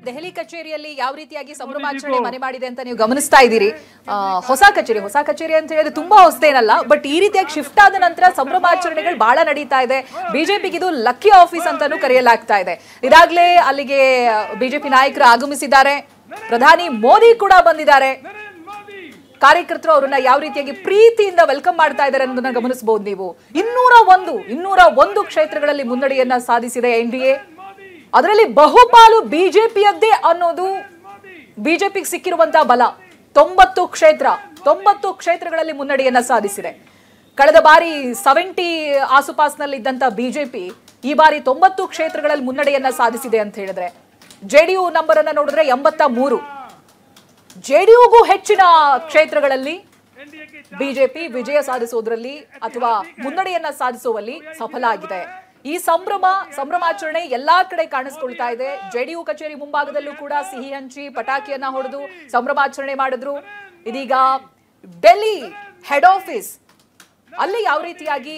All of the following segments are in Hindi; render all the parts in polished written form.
ದೆಹಲಿ ಕಚೇರಿಯಲ್ಲಿ ಯಾವ ರೀತಿಯಾಗಿ ಸಂಭ್ರಮಾಚರಣೆ ಮನೆ ಮಾಡಿದೆ ಅಂತ ನೀವು ಗಮನಿಸ್ತಾ ಇದ್ದೀರಿ. ಹೊಸ ಕಚೇರಿ ಅಂತ ಹೇಳಿದ್ರೆ ತುಂಬಾ ಹೊಸದೇನಲ್ಲ, ಬಟ್ ಈ ರೀತಿಯಾಗಿ ಶಿಫ್ಟ್ ಆದ ನಂತರ ಸಂಭ್ರಮಾಚರಣೆಗಳು ಬಹಳ ನಡೀತಾ ಇದೆ. ಬಿಜೆಪಿಗೆ ಇದು ಲಕ್ಕಿ ಆಫೀಸ್ ಅಂತಾನೂ ಕರೆಯಲಾಗ್ತಾ ಇದೆ. ಇದಾಗ್ಲೇ ಅಲ್ಲಿಗೆ ಬಿಜೆಪಿ ನಾಯಕರು ಆಗಮಿಸಿದ್ದಾರೆ, ಪ್ರಧಾನಿ ಮೋದಿ ಕೂಡ ಬಂದಿದ್ದಾರೆ. ಕಾರ್ಯಕರ್ತರು ಅವರನ್ನ ಯಾವ ರೀತಿಯಾಗಿ ಪ್ರೀತಿಯಿಂದ ವೆಲ್ಕಮ್ ಮಾಡ್ತಾ ಇದ್ದಾರೆ ಅನ್ನೋದನ್ನ ಗಮನಿಸಬಹುದು ನೀವು. 201 ಕ್ಷೇತ್ರಗಳಲ್ಲಿ ಮುನ್ನಡೆಯನ್ನ ಸಾಧಿಸಿದೆ ಎನ್ಡಿಎ. ಅದರಲ್ಲಿ ಬಹುಪಾಲು ಬಿಜೆಪಿಯದ್ದೇ ಅನ್ನೋದು ಬಿಜೆಪಿಗೆ ಸಿಕ್ಕಿರುವಂತಹ ಬಲ. 90 ಕ್ಷೇತ್ರಗಳಲ್ಲಿ ಮುನ್ನಡೆಯನ್ನ ಸಾಧಿಸಿದೆ. ಕಳೆದ ಬಾರಿ 70 ಆಸುಪಾಸಿನಲ್ಲಿ ಇದ್ದಂತ ಬಿಜೆಪಿ ಈ ಬಾರಿ 90 ಕ್ಷೇತ್ರಗಳಲ್ಲಿ ಮುನ್ನಡೆಯನ್ನ ಸಾಧಿಸಿದೆ ಅಂತ ಹೇಳಿದ್ರೆ, ಜೆಡಿಯು ನಂಬರ್ ಅನ್ನ ನೋಡಿದ್ರೆ 83. ಜೆಡಿಯುಗೂ ಹೆಚ್ಚಿನ ಕ್ಷೇತ್ರಗಳಲ್ಲಿ ಬಿಜೆಪಿ ವಿಜಯ ಸಾಧಿಸೋದ್ರಲ್ಲಿ ಅಥವಾ ಮುನ್ನಡೆಯನ್ನ ಸಾಧಿಸುವಲ್ಲಿ ಸಫಲ ಆಗಿದೆ. ಈ ಸಂಭ್ರಮಾಚರಣೆ ಎಲ್ಲಾ ಕಡೆ ಕಾಣಿಸ್ಕೊಳ್ತಾ ಇದೆ. ಜೆಡಿಯು ಕಚೇರಿ ಮುಂಭಾಗದಲ್ಲೂ ಕೂಡ ಸಿಹಿ ಹಂಚಿ ಪಟಾಕಿಯನ್ನ ಹೊಡೆದು ಸಂಭ್ರಮಾಚರಣೆ ಮಾಡಿದ್ರು. ಇದೀಗ ಡೆಲ್ಲಿ ಹೆಡ್ ಆಫೀಸ್ ಅಲ್ಲಿ ಯಾವ ರೀತಿಯಾಗಿ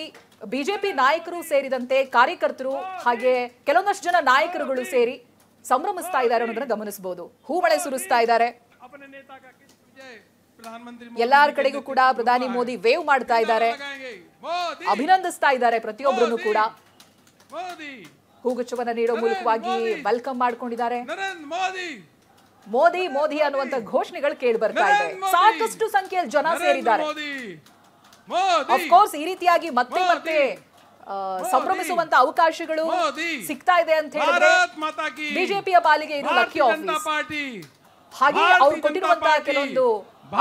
ಬಿಜೆಪಿ ನಾಯಕರು ಸೇರಿದಂತೆ ಕಾರ್ಯಕರ್ತರು ಹಾಗೆ ಕೆಲವೊಂದಷ್ಟು ಜನ ನಾಯಕರುಗಳು ಸೇರಿ ಸಂಭ್ರಮಿಸ್ತಾ ಇದ್ದಾರೆ ಅನ್ನೋದನ್ನ ಗಮನಿಸಬಹುದು. ಹೂಮಳೆ ಸುರಿಸ್ತಾ ಇದ್ದಾರೆ. ಎಲ್ಲಾರ ಕಡೆಗೂ ಕೂಡ ಪ್ರಧಾನಿ ಮೋದಿ ವೇವ್ ಮಾಡ್ತಾ ಇದ್ದಾರೆ, ಅಭಿನಂದಿಸ್ತಾ ಇದ್ದಾರೆ ಪ್ರತಿಯೊಬ್ಬರನ್ನು ಕೂಡ. ಹೂಗುಚ್ಛವನ್ನ ನೀಡೋ ಮೂಲಕವಾಗಿ ವೆಲ್ಕಮ್ ಮಾಡ್ಕೊಂಡಿದ್ದಾರೆ. ಮೋದಿ ಮೋದಿ ಅನ್ನುವಂತ ಘೋಷಣೆಗಳು ಕೇಳಿ ಬರ್ತಾ ಇದೆ. ಸಾಕಷ್ಟು ಸಂಖ್ಯೆಯಲ್ಲಿ ಜನ ಸೇರಿದ್ದಾರೆ. ಅಫ್ಕೋರ್ಸ್ ಈ ರೀತಿಯಾಗಿ ಮತ್ತೆ ಸಂಭ್ರಮಿಸುವಂತ ಅವಕಾಶಗಳು ಸಿಗ್ತಾ ಇದೆ ಅಂತ ಹೇಳಿದ್ರೆ ಬಿಜೆಪಿಯ ಪಾಲಿಗೆ ಇದು ಲಕ್ಕಿ ಆಫೀಸ್. ಹಾಗೆ ಅವ್ರು ಕೊಟ್ಟಿರುವಂತಹ ಕೆಲವೊಂದು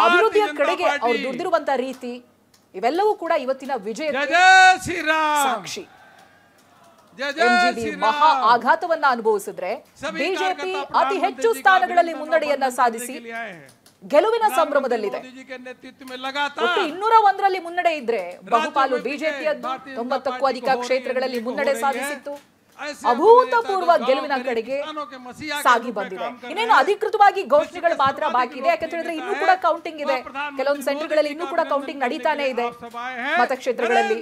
ಅಭಿವೃದ್ಧಿಯ ಕಡೆಗೆ ಅವ್ರು ದುಡಿದಿರುವಂತಹ ರೀತಿ ಇವೆಲ್ಲವೂ ಕೂಡ ಇವತ್ತಿನ ವಿಜಯಕ್ಕೆ ಸಾಕ್ಷಿ. ಎಂಜಿಬಿ ಮಹಾ ಆಘಾತವನ್ನ ಅನುಭವಿಸಿದ್ರೆ ಬಿಜೆಪಿ ಅತಿ ಹೆಚ್ಚು ಸ್ಥಾನಗಳಲ್ಲಿ ಮುನ್ನಡೆಯನ್ನ ಸಾಧಿಸಿ ಗೆಲುವಿನ ಸಂಭ್ರಮದಲ್ಲಿದೆ. ಒಟ್ಟು 201ರಲ್ಲಿ ಮುನ್ನಡೆ ಇದ್ರೆ ಬಹುಪಾಲು ಬಿಜೆಪಿಯದ್ದು 90ಕ್ಕೂ ಅಧಿಕ ಕ್ಷೇತ್ರಗಳಲ್ಲಿ ಮುನ್ನಡೆ ಸಾಧಿಸಿತ್ತು. ಅಭೂತಪೂರ್ವ ಗೆಲುವಿನ ಕಡೆಗೆ ಸಾಗಿ ಬಂದಿದೆ. ಇನ್ನೇನು ಅಧಿಕೃತವಾಗಿ ಘೋಷಣೆಗಳು ಮಾತ್ರ ಬಾಕಿ ಇದೆ. ಯಾಕಂತ ಹೇಳಿದ್ರೆ ಇನ್ನೂ ಕೂಡ ಕೌಂಟಿಂಗ್ ಇದೆ. ಕೆಲವೊಂದು ಸೆಂಟರ್ಗಳಲ್ಲಿ ಇನ್ನೂ ಕೂಡ ಕೌಂಟಿಂಗ್ ನಡೀತಾನೆ ಇದೆ ಮತಕ್ಷೇತ್ರಗಳಲ್ಲಿ.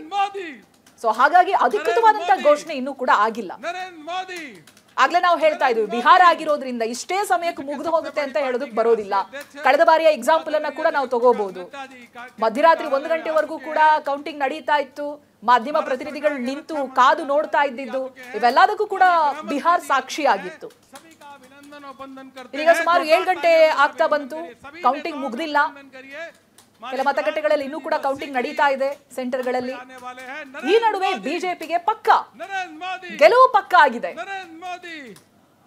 ಸೊ ಹಾಗಾಗಿ ಅಧಿಕೃತವಾದಂತಹ ಘೋಷಣೆ ಇನ್ನೂ ಕೂಡ ಆಗಿಲ್ಲ. ಆಗ್ಲೇ ನಾವು ಹೇಳ್ತಾ ಇದ್ವಿ, ಬಿಹಾರ ಆಗಿರೋದ್ರಿಂದ ಇಷ್ಟೇ ಸಮಯಕ್ಕೆ ಮುಗಿದು ಹೋಗುತ್ತೆ ಅಂತ ಹೇಳೋದಕ್ಕೆ ಬರೋದಿಲ್ಲ. ಕಳೆದ ಬಾರಿಯ ಎಕ್ಸಾಂಪಲ್ ಅನ್ನ ಕೂಡ ನಾವು ತಗೋಬಹುದು. ಮಧ್ಯರಾತ್ರಿ 1 ಗಂಟೆವರೆಗೂ ಕೂಡ ಕೌಂಟಿಂಗ್ ನಡೀತಾ ಇತ್ತು. ಮಾಧ್ಯಮ ಪ್ರತಿನಿಧಿಗಳು ನಿಂತು ಕಾದು ನೋಡ್ತಾ ಇದ್ದಿದ್ದು ಇವೆಲ್ಲದಕ್ಕೂ ಕೂಡ ಬಿಹಾರ್ ಸಾಕ್ಷಿಯಾಗಿತ್ತು. ಈಗ ಸುಮಾರು 7 ಗಂಟೆ ಆಗ್ತಾ ಬಂತು, ಕೌಂಟಿಂಗ್ ಮುಗ್ದಿಲ್ಲ. ಕೆಲ ಮತಗಟ್ಟೆಗಳಲ್ಲಿ ಇನ್ನೂ ಕೂಡ ಕೌಂಟಿಂಗ್ ನಡೀತಾ ಇದೆ ಸೆಂಟರ್ಗಳಲ್ಲಿ. ಈ ನಡುವೆ ಬಿಜೆಪಿಗೆ ಗೆಲುವು ಪಕ್ಕ ಆಗಿದೆ.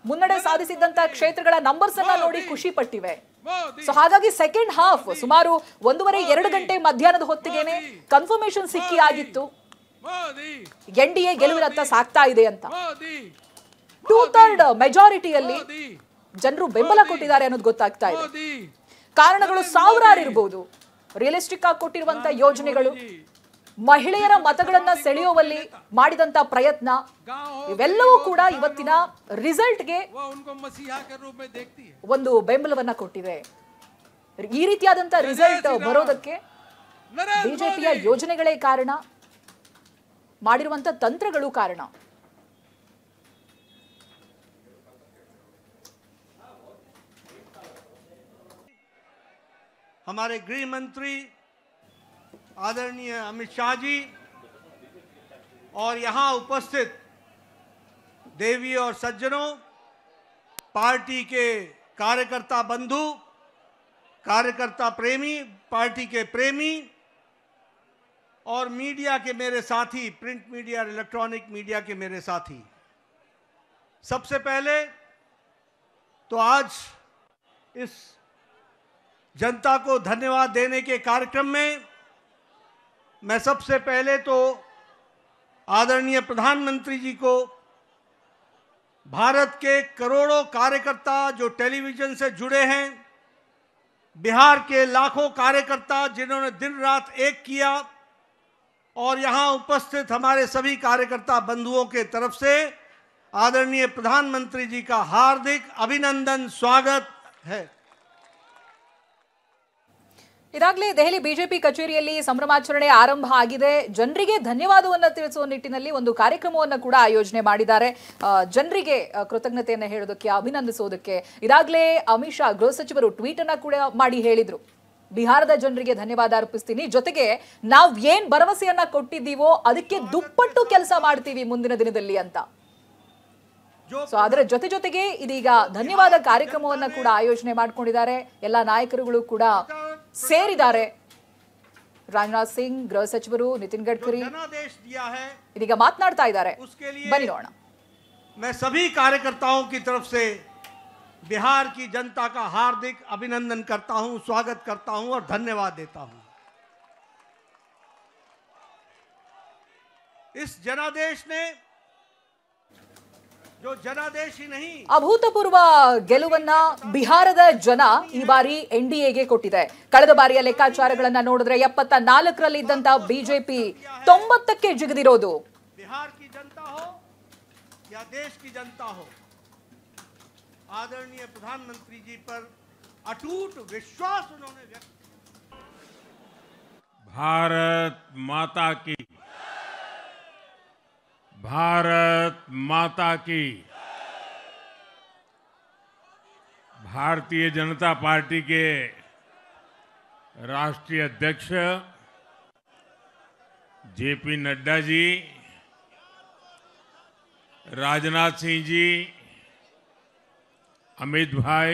ಮುನ್ನಡೆ ಸಾಧಿಸಿದಂತ ಕ್ಷೇತ್ರಗಳ ನಂಬರ್ಸ್ ಅನ್ನ ನೋಡಿ ಖುಷಿ ಪಟ್ಟಿವೆ. ಸೊ ಹಾಗಾಗಿ ಸೆಕೆಂಡ್ ಹಾಫ್ ಸುಮಾರು 1:30-2 ಗಂಟೆ ಮಧ್ಯಾಹ್ನದ ಹೊತ್ತಿಗೆನೆ ಕನ್ಫರ್ಮೇಶನ್ ಸಿಕ್ಕಿ ಆಗಿತ್ತು ಎನ್ಡಿಎ ಗೆಲುವಿನತ್ತ ಸಾಗ್ತಾ ಇದೆ ಅಂತ. 2/3 ಮೆಜಾರಿಟಿಯಲ್ಲಿ ಜನರು ಬೆಂಬಲ ಕೊಟ್ಟಿದ್ದಾರೆ ಅನ್ನೋದು ಗೊತ್ತಾಗ್ತಾ ಇದೆ. ಕಾರಣಗಳು ಸಾವಿರಾರು ಇರಬಹುದು. ರಿಯಲಿಸ್ಟಿಕ್ ಆಗಿ ಕೊಟ್ಟಿರುವಂತ ಯೋಜನೆಗಳು, ಮಹಿಳೆಯರ ಮತಗಳನ್ನ ಸೆಳೆಯುವಲ್ಲಿ ಮಾಡಿದಂತ ಪ್ರಯತ್ನ, ಇವೆಲ್ಲವೂ ಕೂಡ ಇವತ್ತಿನ ರಿಸಲ್ಟ್ಗೆ ಒಂದು ಬೆಂಬಲವನ್ನ ಕೊಟ್ಟಿದೆ. ಈ ರೀತಿಯಾದಂತ ರಿಸಲ್ಟ್ ಬರೋದಕ್ಕೆ ಬಿಜೆಪಿಯ ಯೋಜನೆಗಳೇ ಕಾರಣ, ಮಾಡಿರುವಂತ ತಂತ್ರಗಳು ಕಾರಣ. हमारे गृह मंत्री आदरणीय अमित शाह जी और यहाँ उपस्थित देवी और सज्जनों, पार्टी के कार्यकर्ता बंधु, कार्यकर्ता प्रेमी, पार्टी के प्रेमी और मीडिया के मेरे साथी, प्रिंट मीडिया और इलेक्ट्रॉनिक मीडिया के मेरे साथी, सबसे पहले तो आज इस जनता को धन्यवाद देने के कार्यक्रम में मैं सबसे पहले तो आदरणीय प्रधानमंत्री जी को, भारत के करोड़ों कार्यकर्ता जो टेलीविजन से जुड़े हैं, बिहार के लाखों कार्यकर्ता जिन्होंने दिन रात एक किया, और यहाँ उपस्थित हमारे सभी कार्यकर्ता बंधुओं के तरफ से आदरणीय प्रधानमंत्री जी का हार्दिक अभिनंदन, स्वागत है। ಇದಾಗಲೇ ದೆಹಲಿ ಬಿಜೆಪಿ ಕಚೇರಿಯಲ್ಲಿ ಸಂಭ್ರಮಾಚರಣೆ ಆರಂಭ ಆಗಿದೆ. ಜನರಿಗೆ ಧನ್ಯವಾದವನ್ನ ತಿಳಿಸುವ ನಿಟ್ಟಿನಲ್ಲಿ ಒಂದು ಕಾರ್ಯಕ್ರಮವನ್ನು ಕೂಡ ಆಯೋಜನೆ ಮಾಡಿದ್ದಾರೆ. ಜನರಿಗೆ ಕೃತಜ್ಞತೆಯನ್ನು ಹೇಳೋದಕ್ಕೆ, ಅಭಿನಂದಿಸೋದಕ್ಕೆ ಇದಾಗಲೇ ಅಮಿತ್ ಶಾ ಗೃಹ ಸಚಿವರು ಟ್ವೀಟ್ ಅನ್ನ ಕೂಡ ಮಾಡಿ ಹೇಳಿದ್ರು, ಬಿಹಾರದ ಜನರಿಗೆ ಧನ್ಯವಾದ ಅರ್ಪಿಸ್ತೀನಿ, ಜೊತೆಗೆ ನಾವು ಏನ್ ಭರವಸೆಯನ್ನ ಕೊಟ್ಟಿದ್ದೀವೋ ಅದಕ್ಕೆ ದುಪ್ಪಟ್ಟು ಕೆಲಸ ಮಾಡ್ತೀವಿ ಮುಂದಿನ ದಿನದಲ್ಲಿ ಅಂತ. ಸೊ ಅದರ ಜೊತೆಗೆ ಇದೀಗ ಧನ್ಯವಾದ ಕಾರ್ಯಕ್ರಮವನ್ನ ಕೂಡ ಆಯೋಜನೆ ಮಾಡ್ಕೊಂಡಿದ್ದಾರೆ. ಎಲ್ಲಾ ನಾಯಕರುಗಳು ಕೂಡ ಸೇರಿದ್ದಾರೆ. ರಾಜನಾಥ್ ಸಿಂಗ್, ಗೃಹ ಸಚಿವರು ನಿತಿನ್ ಗಡ್ಕರಿ ಇದೀಗ ಮಾತನಾಡ್ತಾ ಇದ್ದಾರೆ. ಬನ್ನಿ ನೋಡೋಣ. मैं सभी कार्यकर्ताओं की तरफ से बिहार की जनता का हार्दिक अभिनंदन करता हूं, स्वागत करता हूं और धन्यवाद देता हूं. इस जनादेश ने जो जनादेश ही नहीं, ಅಭೂತಪೂರ್ವ ಗೆಲುವನ್ನ ಬಿಹಾರದ ಜನ ಈ ಬಾರಿ ಎನ್ಡಿಎಗೆ ಕೊಟ್ಟಿದೆ. ಕಳೆದ ಬಾರಿಯ ಲೆಕ್ಕಾಚಾರಗಳನ್ನ ನೋಡಿದ್ರೆ 74ರಲ್ಲಿ ಇದ್ದಂತ ಬಿಜೆಪಿ 90ಕ್ಕೆ ಜಿಗಿದಿರೋದು. बिहार की जनता हो या देश की जनता हो, आदरणीय प्रधानमंत्री जी पर अटूट विश्वास उन्होंने व्यक्त. भारत माता की, भारत माता की। भारतीय जनता पार्टी के राष्ट्रीय अध्यक्ष जेपी नड्डा जी, राजनाथ सिंह जी, अमित भाई,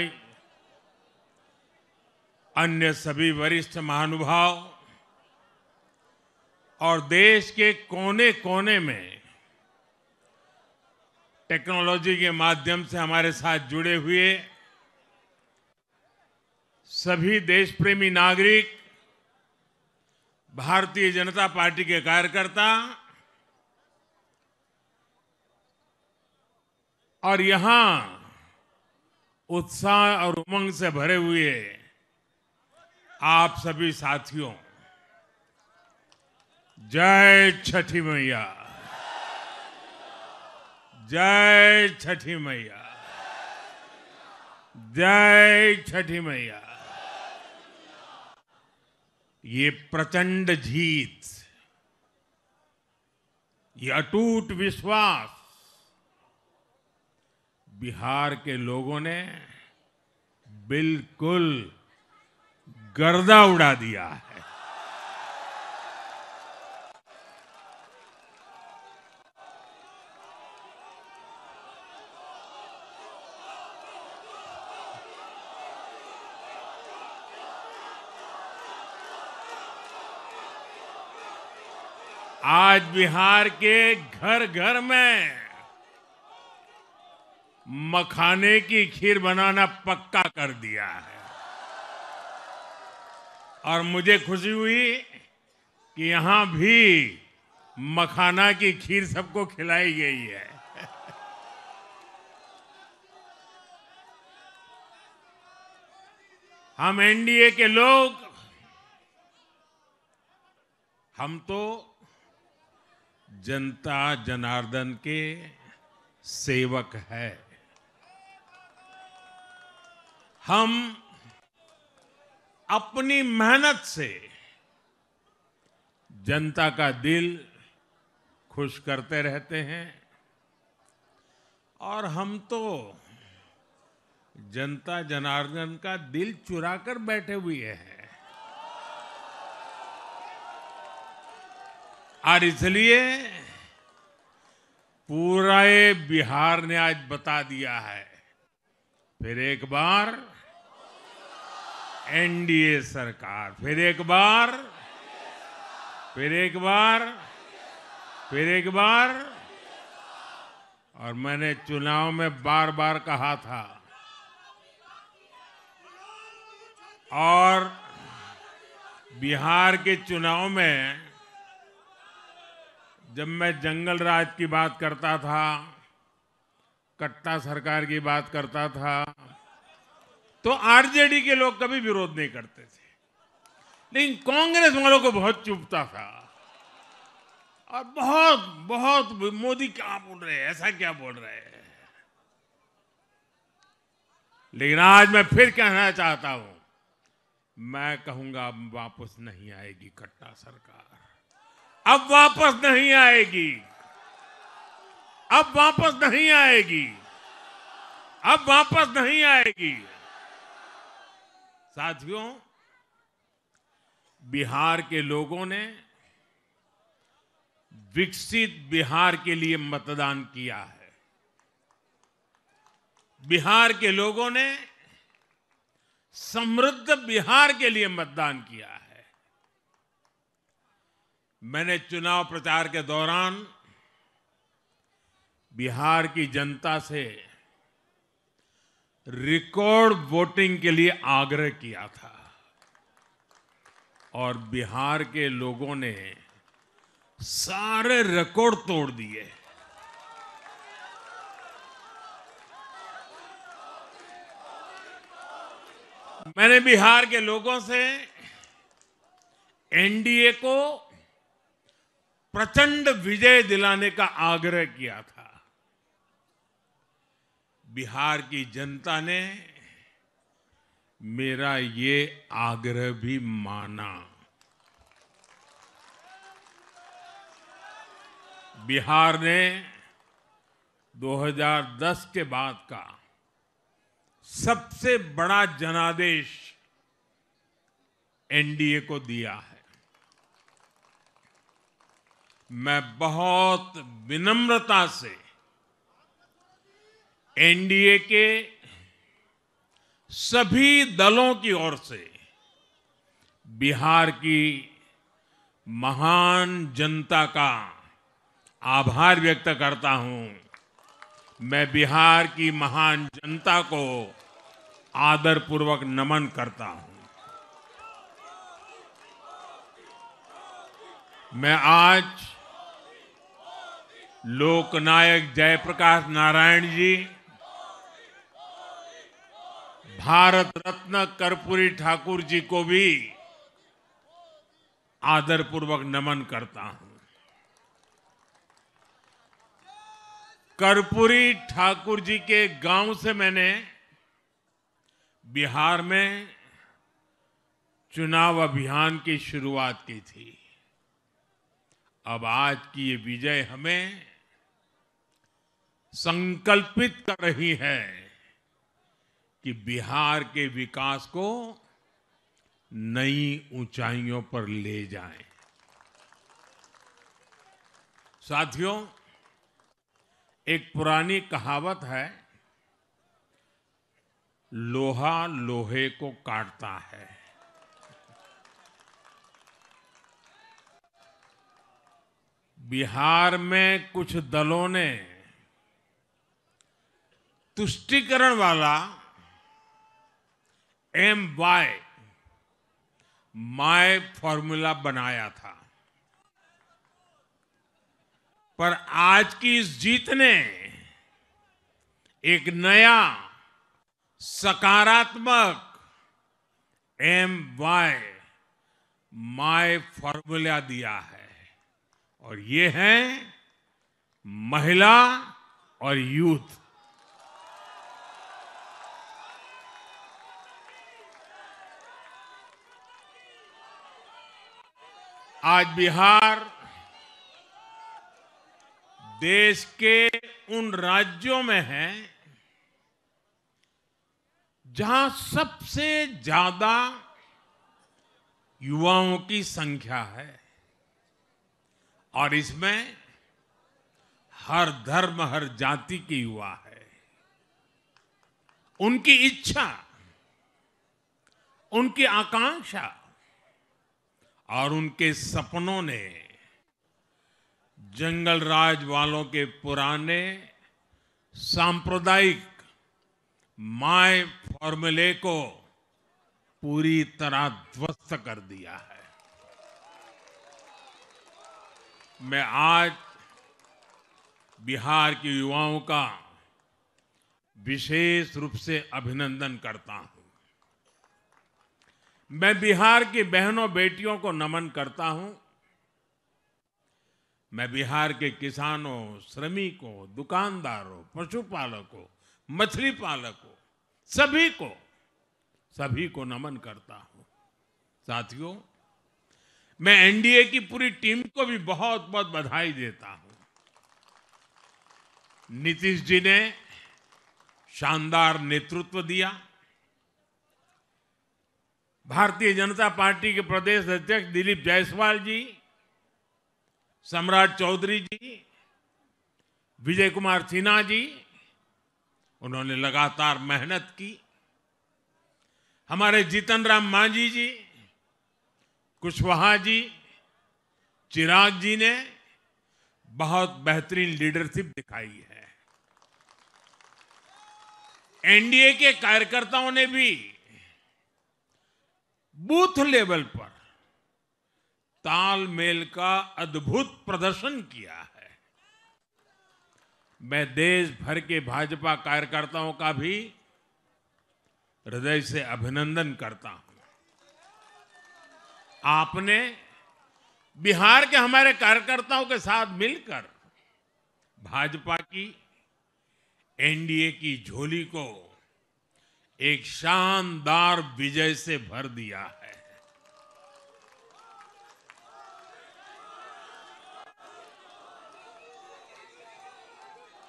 अन्य सभी वरिष्ठ महानुभाव और देश के कोने कोने में टेक्नोलॉजी के माध्यम से हमारे साथ जुड़े हुए सभी देश प्रेमी नागरिक, भारतीय जनता पार्टी के कार्यकर्ता और यहां उत्साह और उमंग से भरे हुए आप सभी साथियों, जय छठी मैया, जय छठी मैया, जय छठी मैया। ये प्रचंड जीत, ये अटूट विश्वास बिहार के लोगों ने बिल्कुल गर्दा उड़ा दिया है। आज बिहार के घर घर में मखाने की खीर बनाना पक्का कर दिया है और मुझे खुशी हुई कि यहां भी मखाना की खीर सबको खिलाई गई है। हम एनडीए के लोग, हम तो जनता जनार्दन के सेवक है। हम अपनी मेहनत से जनता का दिल खुश करते रहते हैं और हम तो जनता जनार्दन का दिल चुरा कर बैठे हुए हैं। और इसलिए पूरा बिहार ने आज बता दिया है, फिर एक बार एनडीए सरकार, फिर एक बार, फिर एक बार, फिर एक बार। और मैंने चुनाव में बार बार कहा था और बिहार के चुनाव में जब मैं जंगल राज की बात करता था, कट्टा सरकार की बात करता था, तो आरजेडी के लोग कभी विरोध नहीं करते थे, लेकिन कांग्रेस वालों को बहुत चुभता था और बहुत बहुत मोदी क्या बोल रहे हैं, ऐसा क्या बोल रहे हैं। लेकिन आज मैं फिर कहना चाहता हूं मैं कहूंगा अब वापस नहीं आएगी कट्टा सरकार, अब वापस नहीं आएगी, अब वापस नहीं आएगी, अब वापस नहीं आएगी। साथियों, बिहार के लोगों ने विकसित बिहार के लिए मतदान किया है। बिहार के लोगों ने समृद्ध बिहार के लिए मतदान किया है। मैंने चुनाव प्रचार के दौरान बिहार की जनता से रिकॉर्ड वोटिंग के लिए आग्रह किया था और बिहार के लोगों ने सारे रिकॉर्ड तोड़ दिए। मैंने बिहार के लोगों से एनडीए को प्रचंड विजय दिलाने का आग्रह किया था। बिहार की जनता ने मेरा ये आग्रह भी माना। बिहार ने 2010 के बाद का सबसे बड़ा जनादेश एनडीए को दिया है। मैं बहुत विनम्रता से एनडीए के सभी दलों की ओर से बिहार की महान जनता का आभार व्यक्त करता हूं। मैं बिहार की महान जनता को आदरपूर्वक नमन करता हूं। मैं आज लोकनायक जयप्रकाश नारायण जी, भारत रत्न कर्पूरी ठाकुर जी को भी आदरपूर्वक नमन करता हूं। कर्पूरी ठाकुर जी के गांव से मैंने बिहार में चुनाव अभियान की शुरुआत की थी। अब आज की ये विजय हमें संकल्पित कर रही है कि बिहार के विकास को नई ऊंचाइयों पर ले जाएं। साथियों, एक पुरानी कहावत है, लोहा लोहे को काटता है। बिहार में कुछ दलों ने तुष्टीकरण वाला माय फॉर्मूला बनाया था, पर आज की इस जीत ने एक नया सकारात्मक माय फॉर्मूला दिया है और ये है महिला और यूथ। आज बिहार देश के उन राज्यों में है जहां सबसे ज्यादा युवाओं की संख्या है और इसमें हर धर्म, हर जाति के युवा है। उनकी इच्छा, उनकी आकांक्षा और उनके सपनों ने जंगल राज वालों के पुराने सांप्रदायिक माय फॉर्मूले को पूरी तरह ध्वस्त कर दिया है। मैं आज बिहार के युवाओं का विशेष रूप से अभिनंदन करता हूं। मैं बिहार की बहनों बेटियों को नमन करता हूं। मैं बिहार के किसानों, श्रमिकों, दुकानदारों, पशुपालकों, मछली पालकों, सभी को नमन करता हूं। साथियों, मैं एनडीए की पूरी टीम को भी बहुत बहुत बधाई देता हूं। नीतीश जी ने शानदार नेतृत्व दिया। भारतीय जनता पार्टी के प्रदेश अध्यक्ष दिलीप जायसवाल जी, सम्राट चौधरी जी, विजय कुमार सिन्हा जी, उन्होंने लगातार मेहनत की। हमारे जीतन राम मांझी जी, कुशवाहा जी, चिराग जी ने बहुत बेहतरीन लीडरशिप दिखाई है। एनडीए के कार्यकर्ताओं ने भी बूथ लेवल पर तालमेल का अद्भुत प्रदर्शन किया है। मैं देश भर के भाजपा कार्यकर्ताओं का भी हृदय से अभिनंदन करता हूं। आपने बिहार के हमारे कार्यकर्ताओं के साथ मिलकर भाजपा की एनडीए की झोली को एक शानदार विजय से भर दिया है।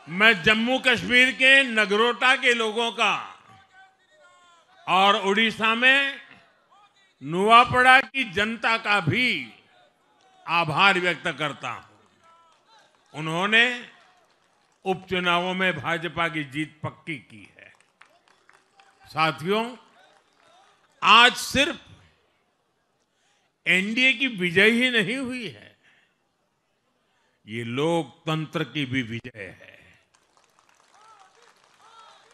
मैं जम्मू कश्मीर के नगरोटा के लोगों का और उड़ीसा में नुआपड़ा की जनता का भी आभार व्यक्त करता हूं। उन्होंने उपचुनावों में भाजपा की जीत पक्की की है। साथियों, आज सिर्फ एनडीए की विजय ही नहीं हुई है, ये लोकतंत्र की भी विजय है।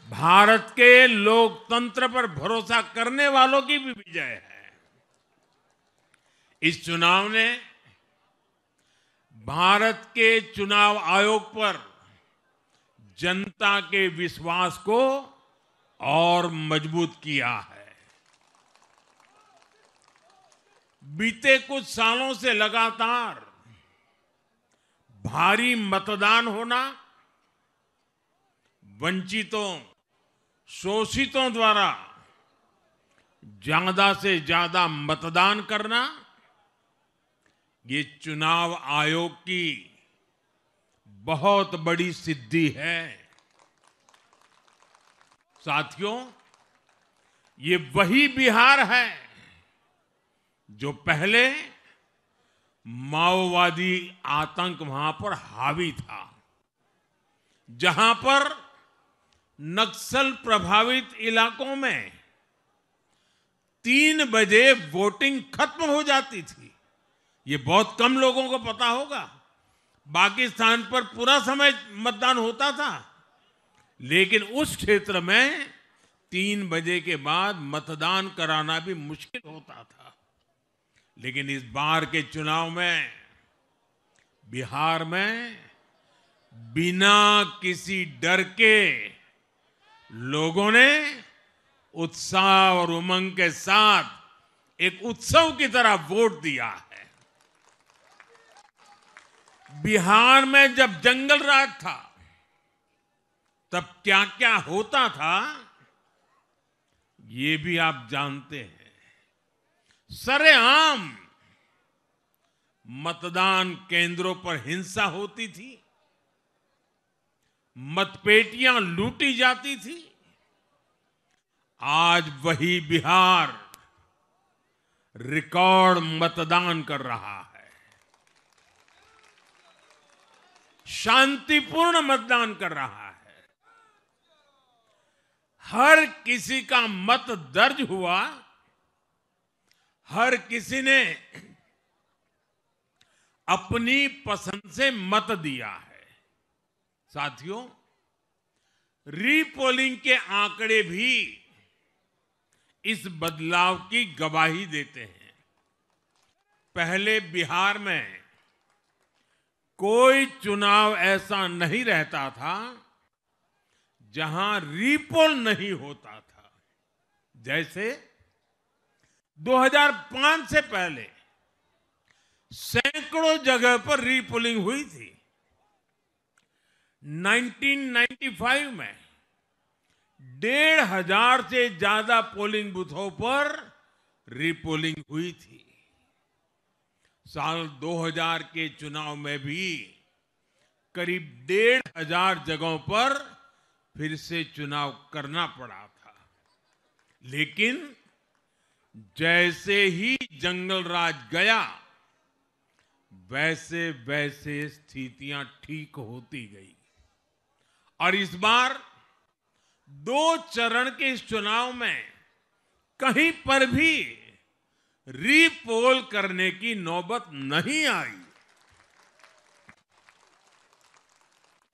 भारत के लोकतंत्र पर भरोसा करने वालों की भी विजय है। इस चुनाव ने भारत के चुनाव आयोग पर जनता के विश्वास को और मजबूत किया है। बीते कुछ सालों से लगातार भारी मतदान होना, वंचितों, शोषितों द्वारा ज्यादा से ज्यादा मतदान करना, ये चुनाव आयोग की बहुत बड़ी सिद्धि है। साथियों, ये वही बिहार है जो पहले माओवादी आतंक वहां पर हावी था, जहां पर नक्सल प्रभावित इलाकों में 3 बजे वोटिंग खत्म हो जाती थी। ये बहुत कम लोगों को पता होगा। बाकी स्थान पर पूरा समय मतदान होता था, लेकिन उस क्षेत्र में 3 बजे के बाद मतदान कराना भी मुश्किल होता था। लेकिन इस बार के चुनाव में बिहार में बिना किसी डर के लोगों ने उत्साह और उमंग के साथ एक उत्सव की तरह वोट दिया है। बिहार में जब जंगल राज था, तब क्या क्या होता था, ये भी आप जानते हैं। सरेआम मतदान केंद्रों पर हिंसा होती थी, मतपेटियां लूटी जाती थी। आज वही बिहार रिकॉर्ड मतदान कर रहा है। शांतिपूर्ण मतदान कर रहा है। हर किसी का मत दर्ज हुआ, हर किसी ने अपनी पसंद से मत दिया है। साथियों, रीपोलिंग के आंकड़े भी इस बदलाव की गवाही देते हैं। पहले बिहार में कोई चुनाव ऐसा नहीं रहता था जहां रीपोल नहीं होता था। जैसे 2005 से पहले सैकड़ों जगह पर रीपोलिंग हुई थी। 1995 में 1,500 से ज्यादा पोलिंग बूथों पर रीपोलिंग हुई थी। साल 2000 के चुनाव में भी करीब 1,500 जगहों पर फिर से चुनाव करना पड़ा था। लेकिन जैसे ही जंगल राज गया, वैसे वैसे स्थितियां ठीक होती गई और इस बार 2 चरण के इस चुनाव में कहीं पर भी रीपोल करने की नौबत नहीं आई।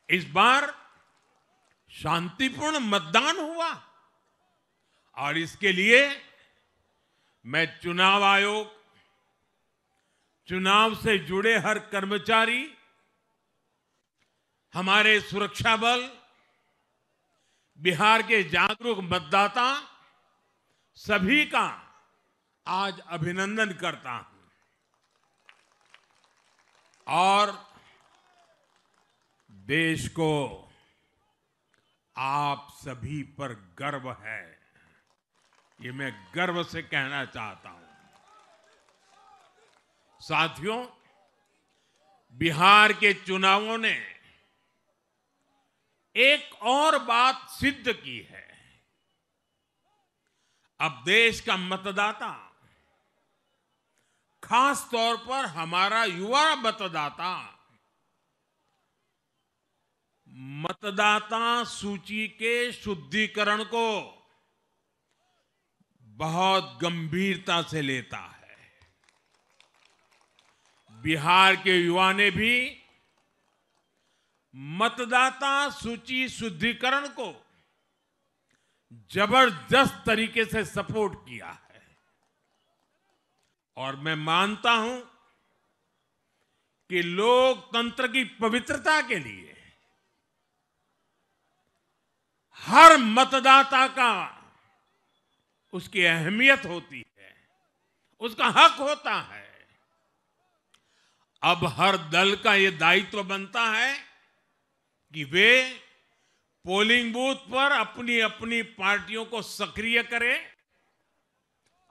इस बार शांतिपूर्ण मतदान हुआ और इसके लिए मैं चुनाव आयोग, चुनाव से जुड़े हर कर्मचारी, हमारे सुरक्षा बल, बिहार के जागरूक मतदाता सभी का आज अभिनंदन करता हूं और देश को आप सभी पर गर्व है, ये मैं गर्व से कहना चाहता हूं। साथियों, बिहार के चुनावों ने एक और बात सिद्ध की है। अब देश का मतदाता, खास तौर पर हमारा युवा मतदाता, मतदाता सूची के शुद्धिकरण को बहुत गंभीरता से लेता है। बिहार के युवा ने भी मतदाता सूची शुद्धिकरण को जबरदस्त तरीके से सपोर्ट किया है और मैं मानता हूं कि लोकतंत्र की पवित्रता के लिए हर मतदाता का उसकी अहमियत होती है, उसका हक होता है। अब हर दल का यह दायित्व बनता है कि वे पोलिंग बूथ पर अपनी अपनी पार्टियों को सक्रिय करें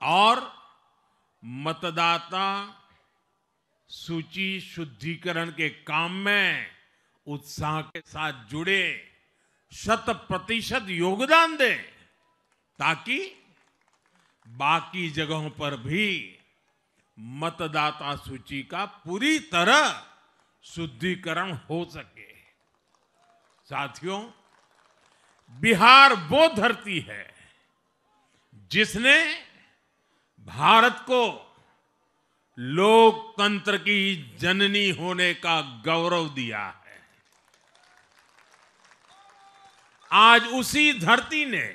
और मतदाता सूची शुद्धिकरण के काम में उत्साह के साथ जुड़े, 100% योगदान दें ताकि बाकी जगहों पर भी मतदाता सूची का पूरी तरह शुद्धिकरण हो सके। साथियों, बिहार वो धरती है जिसने भारत को लोकतंत्र की जननी होने का गौरव दिया है। आज उसी धरती ने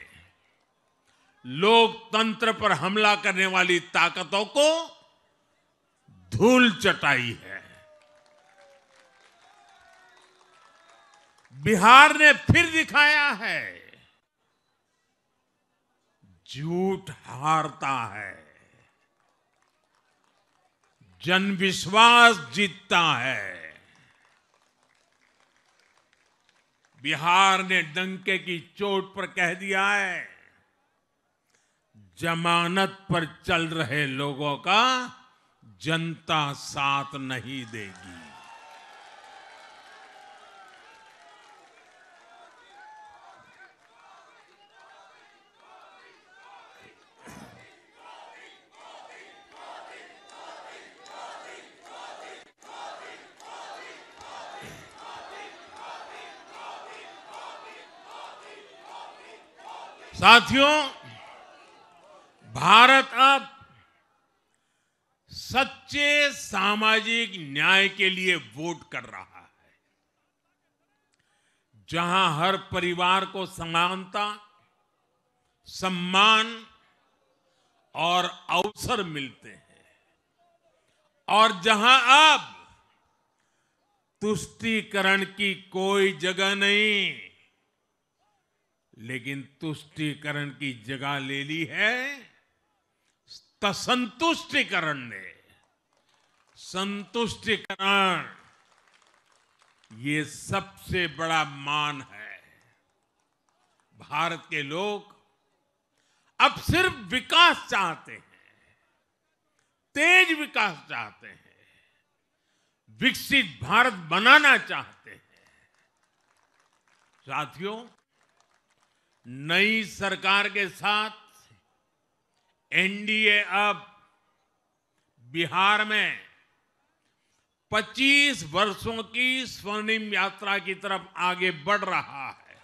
लोकतंत्र पर हमला करने वाली ताकतों को धूल चटाई है। बिहार ने फिर दिखाया है, झूठ हारता है, जनविश्वास जीतता है। बिहार ने डंके की चोट पर कह दिया है, जमानत पर चल रहे लोगों का जनता साथ नहीं देगी। साथियों, भारत अब सच्चे सामाजिक न्याय के लिए वोट कर रहा है, जहां हर परिवार को समानता, सम्मान और अवसर मिलते हैं और जहां अब तुष्टीकरण की कोई जगह नहीं, लेकिन तुष्टीकरण की जगह ले ली है संतुष्टीकरण ने। संतुष्टीकरण ये सबसे बड़ा मान है। भारत के लोग अब सिर्फ विकास चाहते हैं, तेज विकास चाहते हैं, विकसित भारत बनाना चाहते हैं। साथियों, नई सरकार के साथ एनडीए अब बिहार में 25 वर्षों की स्वर्णिम यात्रा की तरफ आगे बढ़ रहा है।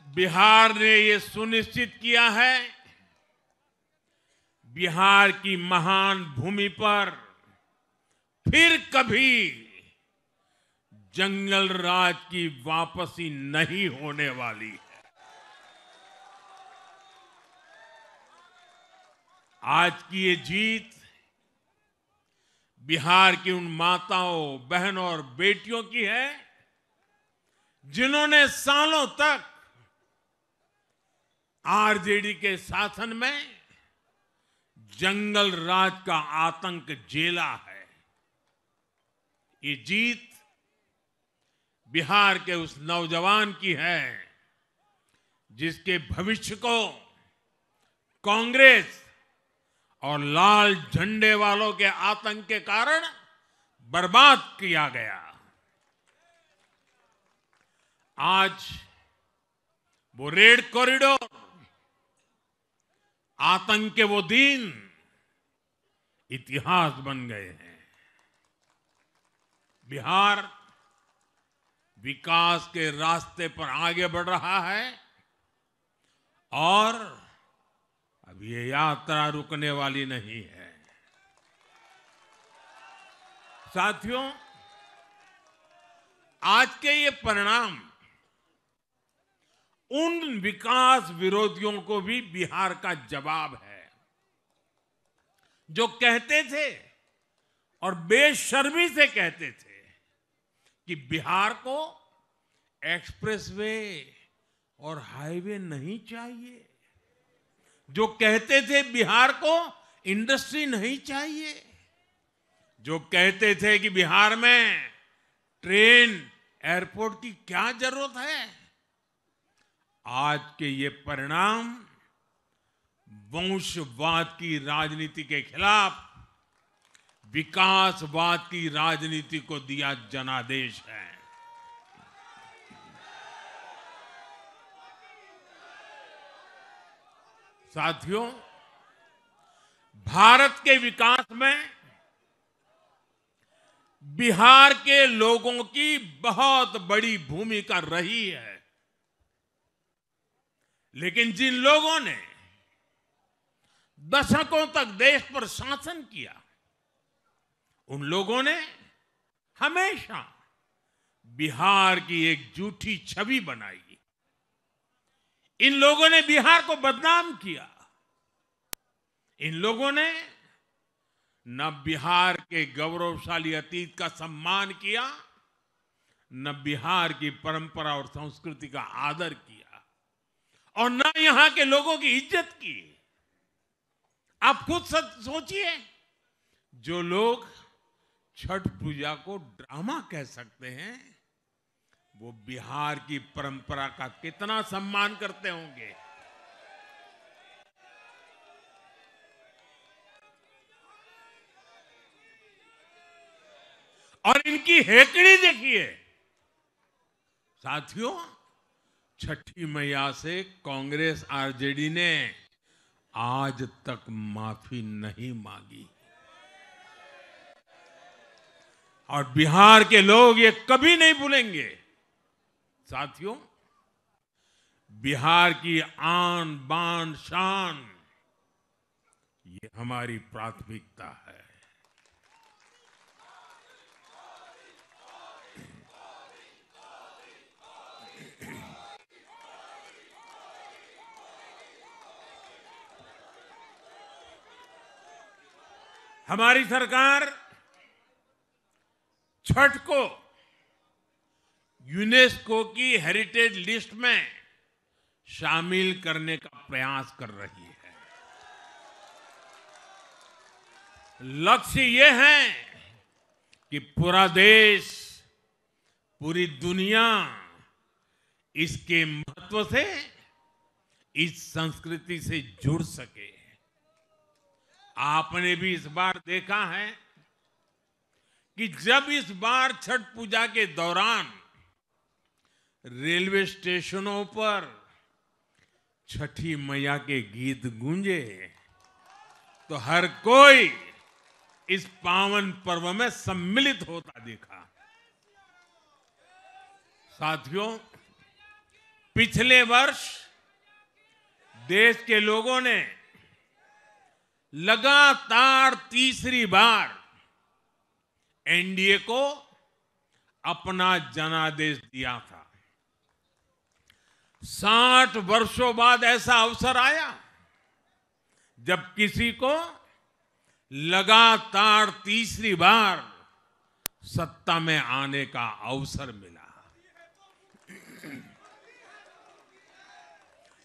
बिहार ने ये सुनिश्चित किया है, बिहार की महान भूमि पर फिर कभी जंगल राज की वापसी नहीं होने वाली है। आज की ये जीत बिहार की उन माताओं, बहनों और बेटियों की है जिन्होंने सालों तक आरजेडी के शासन में जंगल राज का आतंक झेला है। ये जीत बिहार के उस नौजवान की है जिसके भविष्य को कांग्रेस और लाल झंडे वालों के आतंक के कारण बर्बाद किया गया। आज वो रेड कॉरिडोर, आतंक के वो दिन इतिहास बन गए हैं। बिहार विकास के रास्ते पर आगे बढ़ रहा है और अब ये यात्रा रुकने वाली नहीं है। साथियों, आज के ये परिणाम उन विकास विरोधियों को भी बिहार का जवाब है जो कहते थे और बेशर्मी से कहते थे कि बिहार को एक्सप्रेसवे और हाईवे नहीं चाहिए, जो कहते थे बिहार को इंडस्ट्री नहीं चाहिए, जो कहते थे कि बिहार में ट्रेन, एयरपोर्ट की क्या जरूरत है। आज के ये परिणाम वंशवाद की राजनीति के खिलाफ विकासवाद की राजनीति को दिया जनादेश है। साथियों, भारत के विकास में बिहार के लोगों की बहुत बड़ी भूमिका रही है, लेकिन जिन लोगों ने दशकों तक देश पर शासन किया, उन लोगों ने हमेशा बिहार की एक झूठी छवि बनाई। इन लोगों ने बिहार को बदनाम किया। इन लोगों ने न बिहार के गौरवशाली अतीत का सम्मान किया, न बिहार की परंपरा और संस्कृति का आदर किया, और न यहां के लोगों की इज्जत की। आप खुद सोचिए, जो लोग छठ पूजा को ड्रामा कह सकते हैं, वो बिहार की परंपरा का कितना सम्मान करते होंगे। और इनकी हेकड़ी देखिए। साथियों, छठी मैया से कांग्रेस आरजेडी ने आज तक माफी नहीं मांगी, और बिहार के लोग ये कभी नहीं भूलेंगे। साथियों, बिहार की आन बान शान, ये हमारी प्राथमिकता है। हमारी सरकार छठ को यूनेस्को की हेरिटेज लिस्ट में शामिल करने का प्रयास कर रही है। लक्ष्य ये है कि पूरा देश, पूरी दुनिया इसके महत्व से, इस संस्कृति से जुड़ सके। आपने भी इस बार देखा है कि जब इस बार छठ पूजा के दौरान रेलवे स्टेशनों पर छठी मैया के गीत गूंजे तो हर कोई इस पावन पर्व में सम्मिलित होता दिखा। साथियों, पिछले वर्ष देश के लोगों ने लगातार तीसरी बार एनडीए को अपना जनादेश दिया था। 60 वर्षों बाद ऐसा अवसर आया जब किसी को लगातार तीसरी बार सत्ता में आने का अवसर मिला।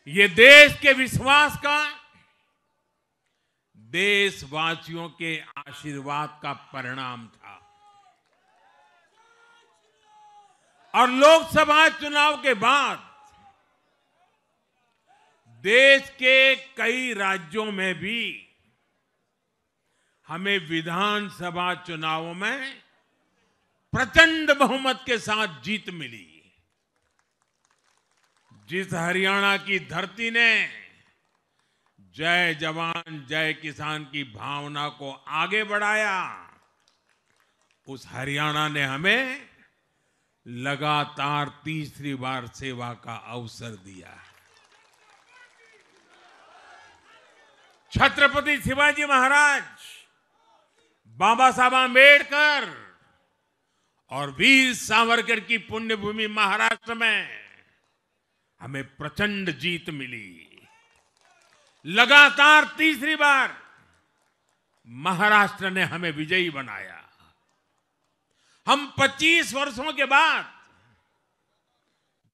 ये देश के विश्वास का, देशवासियों के आशीर्वाद का परिणाम था। और लोकसभा चुनाव के बाद देश के कई राज्यों में भी हमें विधानसभा चुनावों में प्रचंड बहुमत के साथ जीत मिली। जिस हरियाणा की धरती ने जय जवान जय किसान की भावना को आगे बढ़ाया, उस हरियाणा ने हमें लगातार तीसरी बार सेवा का अवसर दिया। छत्रपति शिवाजी महाराज, बाबा साहब आंबेडकर और वीर सावरकर की पुण्यभूमि महाराष्ट्र में हमें प्रचंड जीत मिली। लगातार तीसरी बार महाराष्ट्र ने हमें विजयी बनाया। हम 25 वर्षों के बाद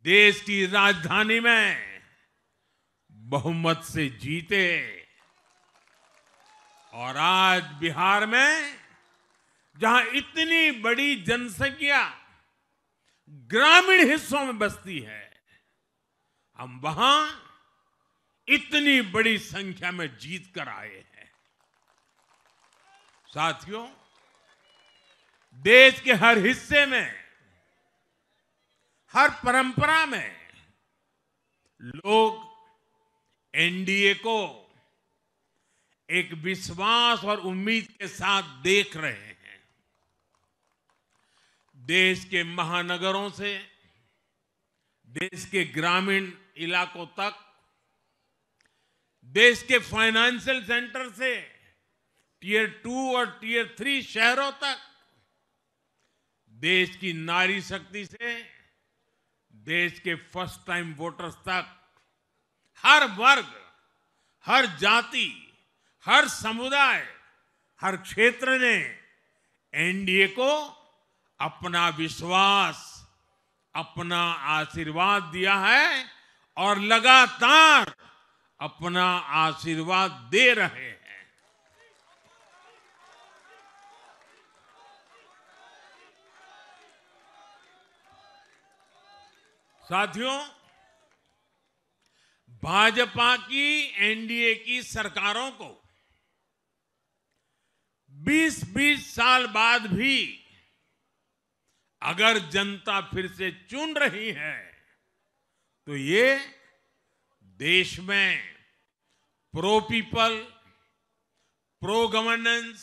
देश की राजधानी में बहुमत से जीते और आज बिहार में जहां इतनी बड़ी जनसंख्या ग्रामीण हिस्सों में बसती है, हम वहां इतनी बड़ी संख्या में जीत कर आए हैं। साथियों, देश के हर हिस्से में, हर परंपरा में लोग एनडीए को एक विश्वास और उम्मीद के साथ देख रहे हैं। देश के महानगरों से देश के ग्रामीण इलाकों तक, देश के फाइनेंशियल सेंटर से टियर 2 और टियर 3 शहरों तक, देश की नारी शक्ति से देश के फर्स्ट टाइम वोटर्स तक, हर वर्ग, हर जाति, हर समुदाय, हर क्षेत्र ने एनडीए को अपना विश्वास, अपना आशीर्वाद दिया है और लगातार अपना आशीर्वाद दे रहे हैं। साथियों, भाजपा की एनडीए की सरकारों को 20-20 साल बाद भी अगर जनता फिर से चुन रही है तो ये देश में pro people, pro governance,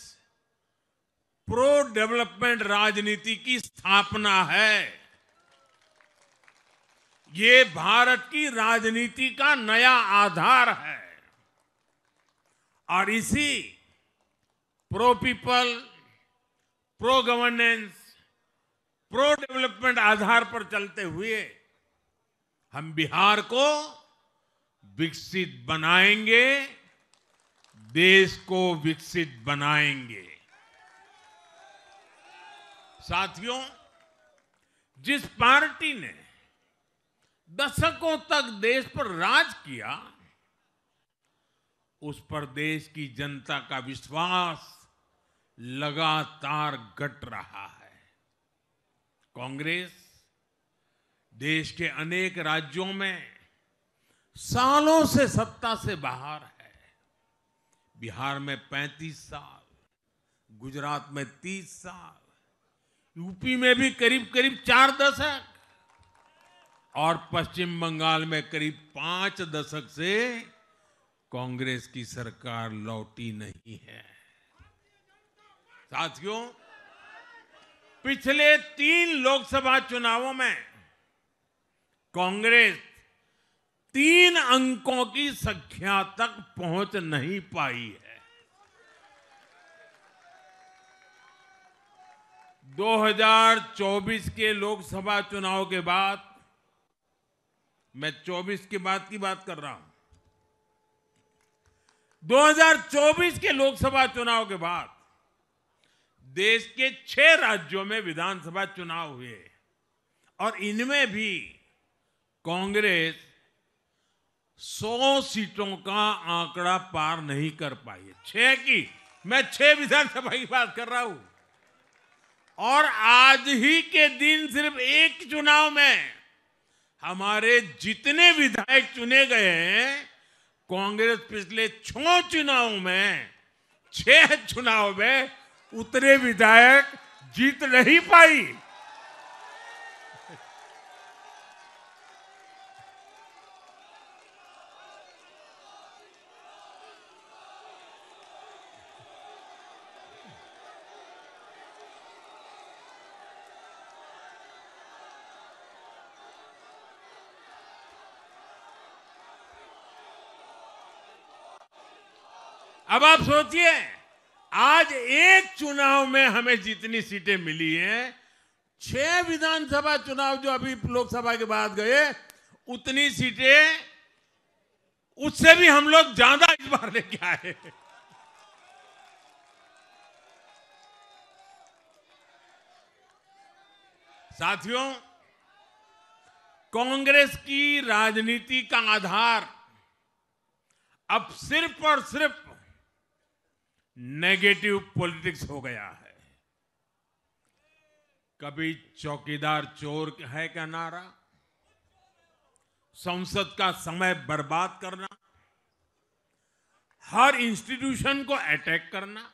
pro development राजनीति की स्थापना है। ये भारत की राजनीति का नया आधार है और इसी pro people, pro governance, pro development आधार पर चलते हुए हम बिहार को विकसित बनाएंगे, देश को विकसित बनाएंगे। साथियों, जिस पार्टी ने दशकों तक देश पर राज किया, उस पर देश की जनता का विश्वास लगातार घट रहा है। कांग्रेस देश के अनेक राज्यों में सालों से सत्ता से बाहर है। बिहार में 35 साल, गुजरात में 30 साल, यूपी में भी करीब करीब 4 दशक और पश्चिम बंगाल में करीब 5 दशक से कांग्रेस की सरकार लौटी नहीं है। साथियों, पिछले 3 लोकसभा चुनावों में कांग्रेस 3 अंकों की संख्या तक पहुंच नहीं पाई है। 2024 के लोकसभा चुनाव के बाद, मैं 24 के बाद की बात कर रहा हूं, 2024 के लोकसभा चुनाव के बाद देश के 6 राज्यों में विधानसभा चुनाव हुए और इनमें भी कांग्रेस 100 सीटों का आंकड़ा पार नहीं कर पाई है। 6 की, मैं 6 विधानसभा की बात कर रहा हूं। और आज ही के दिन सिर्फ एक चुनाव में हमारे जितने विधायक चुने गए हैं, कांग्रेस पिछले 6 चुनावों में 6 चुनाव में उतने विधायक जीत नहीं पाई। अब आप सोचिए, आज एक चुनाव में हमें जितनी सीटें मिली हैं, 6 विधानसभा चुनाव जो अभी लोकसभा के बाद गए, उतनी सीटें, उससे भी हम लोग ज्यादा इस बार लेके आए। साथियों, कांग्रेस की राजनीति का आधार अब सिर्फ और सिर्फ नेगेटिव पॉलिटिक्स हो गया है। कभी चौकीदार चोर है का नारा, संसद का समय बर्बाद करना, हर इंस्टीट्यूशन को अटैक करना,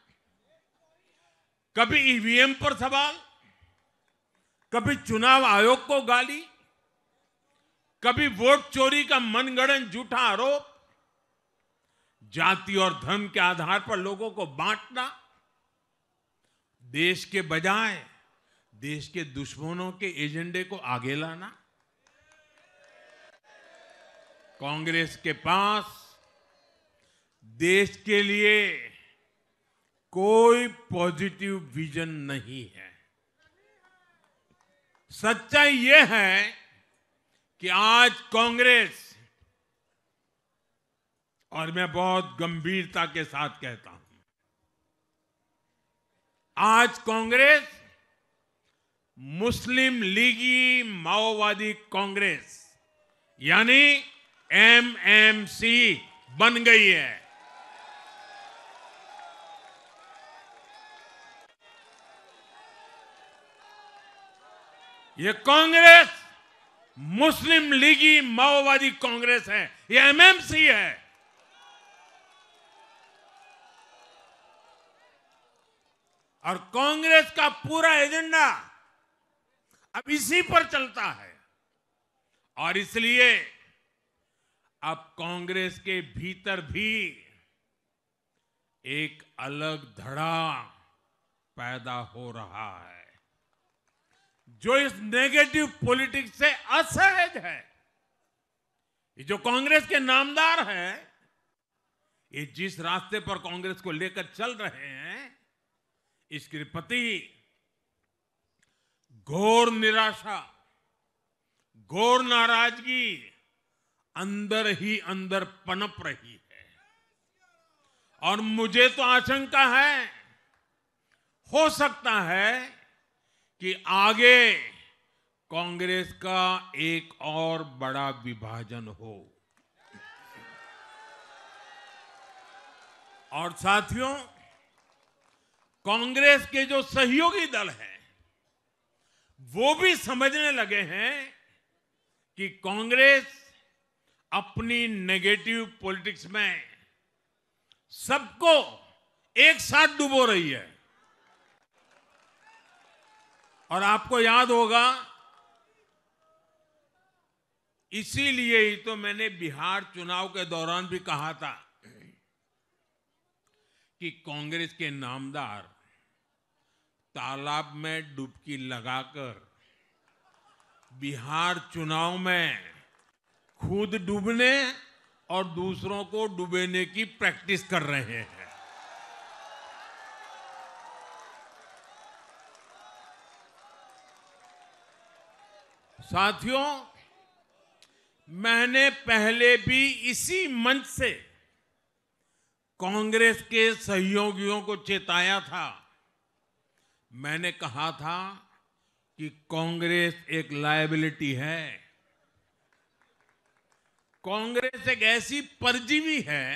कभी ईवीएम पर सवाल, कभी चुनाव आयोग को गाली, कभी वोट चोरी का मनगढ़ंत झूठा आरोप, जाति और धर्म के आधार पर लोगों को बांटना, देश के बजाय देश के दुश्मनों के एजेंडे को आगे लाना। कांग्रेस के पास देश के लिए कोई पॉजिटिव विजन नहीं है। सच्चाई यह है कि आज कांग्रेस, और मैं बहुत गंभीरता के साथ कहता हूं, आज कांग्रेस मुस्लिम लीगी माओवादी कांग्रेस यानी एमएमसी बन गई है। ये कांग्रेस मुस्लिम लीगी माओवादी कांग्रेस है, ये एमएमसी है। और कांग्रेस का पूरा एजेंडा अब इसी पर चलता है। और इसलिए अब कांग्रेस के भीतर भी एक अलग धड़ा पैदा हो रहा है, जो इस नेगेटिव पॉलिटिक्स से असहज है। ये जो कांग्रेस के नामदार हैं, ये जिस रास्ते पर कांग्रेस को लेकर चल रहे हैं, इसके प्रति घोर निराशा, घोर नाराजगी अंदर ही अंदर पनप रही है। और मुझे तो आशंका है, हो सकता है कि आगे कांग्रेस का एक और बड़ा विभाजन हो। और साथियों, कांग्रेस के जो सहयोगी दल हैं, वो भी समझने लगे हैं कि कांग्रेस अपनी नेगेटिव पॉलिटिक्स में सबको एक साथ डुबो रही है। और आपको याद होगा, इसीलिए ही तो मैंने बिहार चुनाव के दौरान भी कहा था कि कांग्रेस के नामदार तालाब में डुबकी लगाकर बिहार चुनाव में खुद डूबने और दूसरों को डुबेने की प्रैक्टिस कर रहे हैं। साथियों, मैंने पहले भी इसी मंच से कांग्रेस के सहयोगियों को चेताया था। मैंने कहा था कि कांग्रेस एक लायबिलिटी है। कांग्रेस एक ऐसी परजीवी है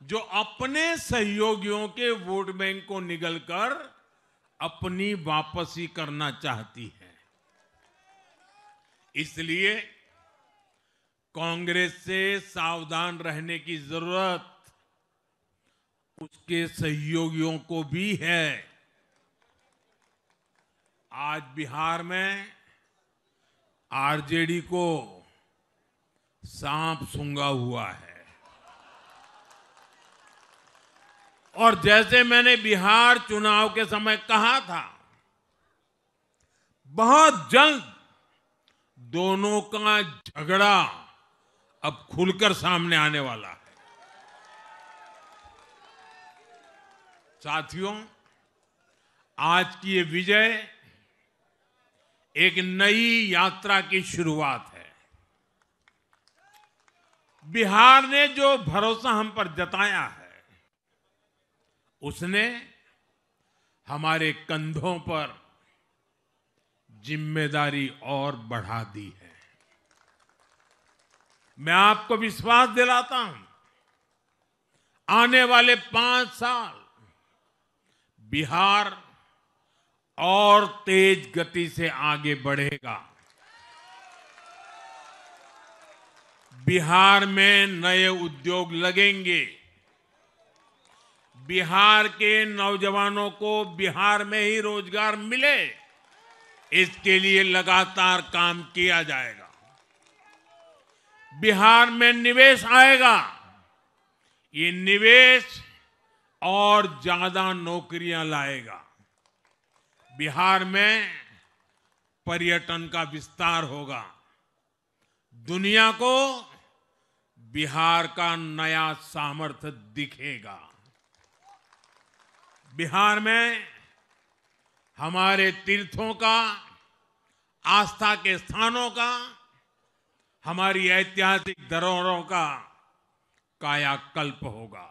जो अपने सहयोगियों के वोट बैंक को निगलकर अपनी वापसी करना चाहती है। इसलिए कांग्रेस से सावधान रहने की जरूरत उसके सहयोगियों को भी है। आज बिहार में आरजेडी को सांप सूंघा हुआ है। और जैसे मैंने बिहार चुनाव के समय कहा था, बहुत जल्द दोनों का झगड़ा अब खुलकर सामने आने वाला है। साथियों, आज की ये विजय एक नई यात्रा की शुरुआत है। बिहार ने जो भरोसा हम पर जताया है, उसने हमारे कंधों पर जिम्मेदारी और बढ़ा दी है। मैं आपको विश्वास दिलाता हूं, आने वाले 5 साल बिहार और तेज गति से आगे बढ़ेगा। बिहार में नए उद्योग लगेंगे। बिहार के नौजवानों को बिहार में ही रोजगार मिले, इसके लिए लगातार काम किया जाएगा। बिहार में निवेश आएगा। ये निवेश और ज्यादा नौकरियां लाएगा। बिहार में पर्यटन का विस्तार होगा। दुनिया को बिहार का नया सामर्थ्य दिखेगा। बिहार में हमारे तीर्थों का, आस्था के स्थानों का, हमारी ऐतिहासिक धरोहरों का कायाकल्प होगा।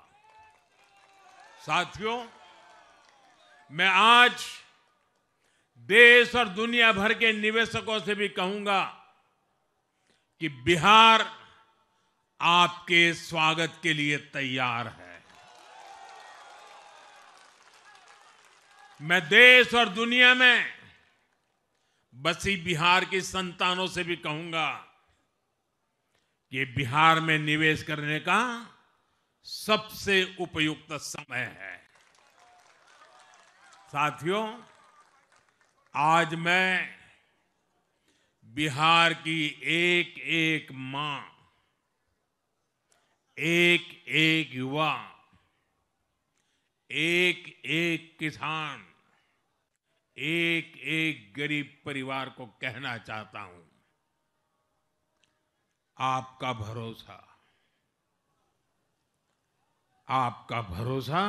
साथियों, मैं आज देश और दुनिया भर के निवेशकों से भी कहूंगा कि बिहार आपके स्वागत के लिए तैयार है। मैं देश और दुनिया में बसी बिहार की संतानों से भी कहूंगा कि बिहार में निवेश करने का सबसे उपयुक्त समय है। साथियों, आज मैं बिहार की एक एक मां, एक एक युवा, एक एक किसान, एक एक गरीब परिवार को कहना चाहता हूं, आपका भरोसा, आपका भरोसा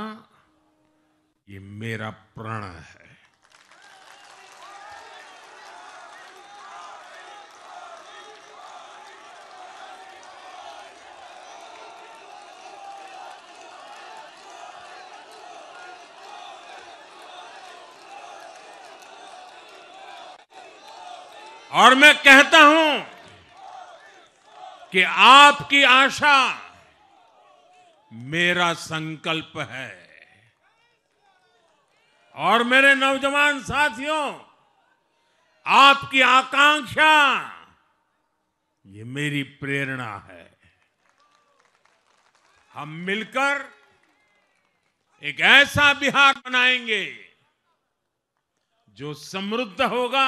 ये मेरा प्रण है। और मैं कहता हूं कि आपकी आशा मेरा संकल्प है। और मेरे नौजवान साथियों, आपकी आकांक्षा ये मेरी प्रेरणा है। हम मिलकर एक ऐसा बिहार बनाएंगे जो समृद्ध होगा,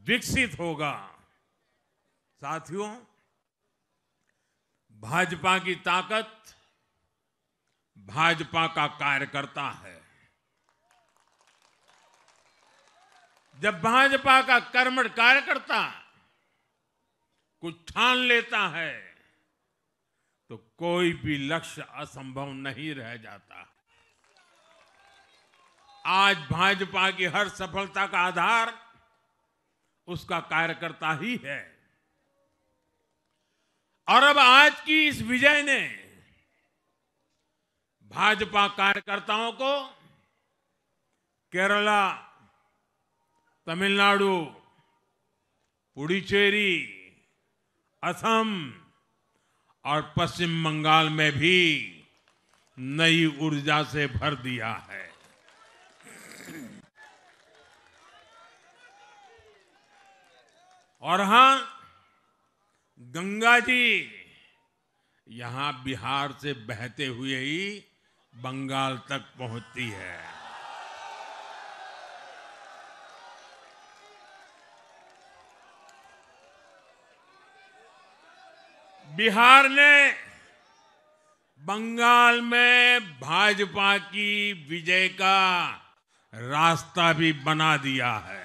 विकसित होगा। साथियों, भाजपा की ताकत भाजपा का कार्यकर्ता है। जब भाजपा का कर्मठ कार्यकर्ता कुछ ठान लेता है तो कोई भी लक्ष्य असंभव नहीं रह जाता। आज भाजपा की हर सफलता का आधार उसका कार्यकर्ता ही है। और अब आज की इस विजय ने भाजपा कार्यकर्ताओं को केरला, तमिलनाडु, पुडुचेरी, असम और पश्चिम बंगाल में भी नई ऊर्जा से भर दिया है। और हां, गंगा जी यहां बिहार से बहते हुए ही बंगाल तक पहुंचती है। बिहार ने बंगाल में भाजपा की विजय का रास्ता भी बना दिया है।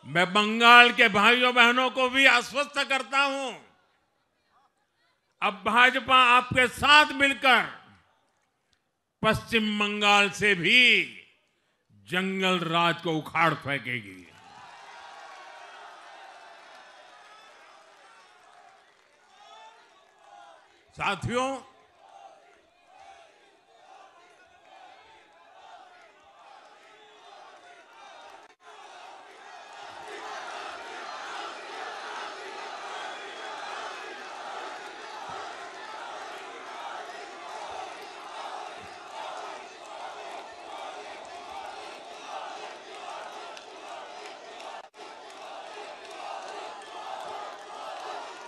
मैं बंगाल के भाइयों बहनों को भी आश्वस्त करता हूं, अब भाजपा आपके साथ मिलकर पश्चिम बंगाल से भी जंगल राज को उखाड़ फेंकेगी।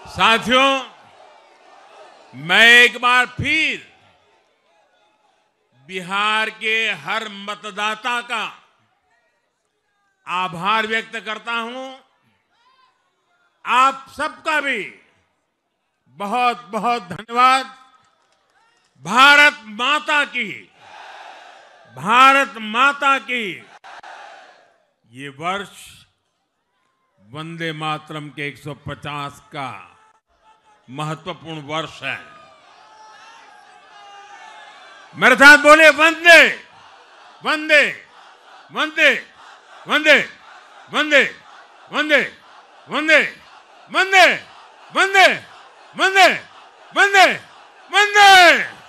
साथियों, मैं एक बार फिर बिहार के हर मतदाता का आभार व्यक्त करता हूं। आप सबका भी बहुत बहुत धन्यवाद। भारत माता की ये वर्ष वंदे मातरम के 150 का महत्वपूर्ण वर्ष है। मेरे साथ बोले वंदे वंदे वंदे वंदे वंदे वंदे वंदे वंदे वंदे वंदे वंदे वंदे।